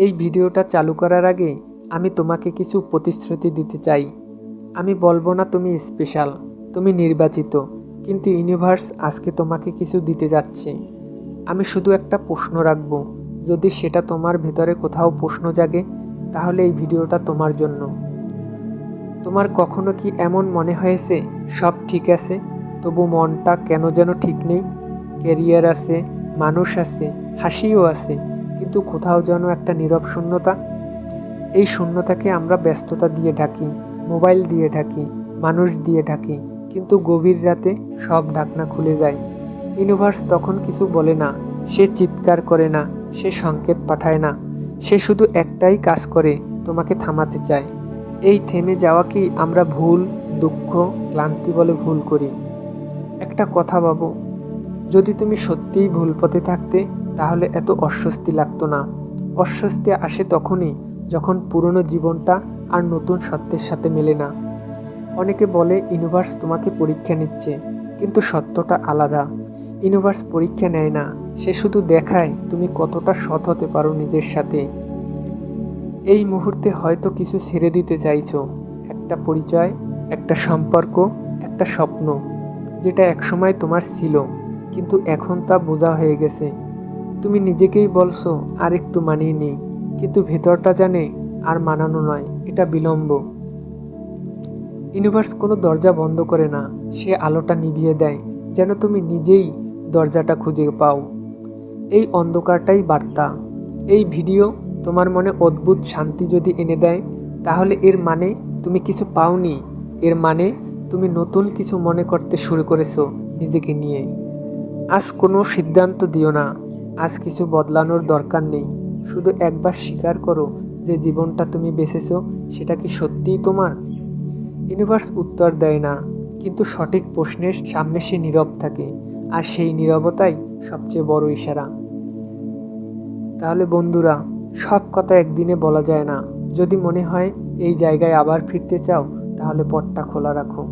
এই ভিডিওটা চালু করার আগে আমি তোমাকে কিছু প্রতিশ্রুতি দিতে চাই। আমি বলবো না তুমি স্পেশাল, তুমি নির্বাচিত, কিন্তু ইউনিভার্স আজকে তোমাকে কিছু দিতে যাচ্ছে। আমি শুধু একটা প্রশ্ন রাখবো, যদি সেটা তোমার ভেতরে কোথাও প্রশ্ন জাগে তাহলে এই ভিডিওটা তোমার জন্য। তোমার কখনো কি এমন মনে হয়েছে সব ঠিক আছে, তবু মনটা কেন যেন ঠিক নেই? ক্যারিয়ার আছে, মানুষ আছে, হাসিও আছে, কিন্তু কোথাও যেন একটা নীরব শূন্যতা। এই শূন্যতাকে আমরা ব্যস্ততা দিয়ে ঢাকি, মোবাইল দিয়ে ঢাকি, মানুষ দিয়ে ঢাকি, কিন্তু গভীর রাতে সব ঢাকনা খুলে যায়। ইউনিভার্স তখন কিছু বলে না, সে চিৎকার করে না, সে সংকেত পাঠায় না, সে শুধু একটাই কাজ করে, তোমাকে থামাতে চায়। এই থেমে যাওয়া কি আমরা ভুল, দুঃখ, ক্লান্তি বলে ভুল করি? একটা কথা ভাবো, যদি তুমি সত্যিই ভুল পথে থাকতে তাহলে এত অস্বস্তি লাগতো না। অস্বস্তি আসে তখনই যখন পুরনো জীবনটা আর নতুন সত্যের সাথে মেলে না। অনেকে বলে ইউনিভার্স তোমাকে পরীক্ষা নিচ্ছে, কিন্তু সত্যটা আলাদা। ইউনিভার্স পরীক্ষা নেয় না, সে শুধু দেখায় তুমি কতটা সৎ হতে পারো নিজের সাথে। এই মুহূর্তে হয়তো কিছু ছেড়ে দিতে চাইছো, একটা পরিচয়, একটা সম্পর্ক, একটা স্বপ্ন, যেটা একসময় তোমার ছিল, কিন্তু এখন তা বোঝা হয়ে গেছে। তুমি নিজেকেই বলছো আর একটু মানিয়ে নিই, কিন্তু ভেতরটা জানে আর মানানো নয়, এটা বিলম্ব। ইউনিভার্স কোনো দরজা বন্ধ করে না, সে আলোটা নিভিয়ে দেয়, যেন তুমি নিজেই দরজাটা খুঁজে পাও। এই অন্ধকারটাই বার্তা। এই ভিডিও তোমার মনে অদ্ভুত শান্তি যদি এনে দেয়, তাহলে এর মানে তুমি কিছু পাওনি, এর মানে তুমি নতুন কিছু মনে করতে শুরু করেছো নিজেকে নিয়ে। আজ কোনো সিদ্ধান্ত দিও না, আজ কিছু বদলানোর দরকার নেই। শুধু একবার স্বীকার করো যে জীবনটা তুমি বেছেছো সেটা কি সত্যিই তোমার। ইউনিভার্স উত্তর দেয় না, কিন্তু সঠিক প্রশ্নের সামনে সে নীরব থাকে, আর সেই নীরবতাই সবচেয়ে বড় ইশারা। তাহলে বন্ধুরা, সব কথা একদিনে বলা যায় না। যদি মনে হয় এই জায়গায় আবার ফিরতে চাও, তাহলে পথটা খোলা রাখো।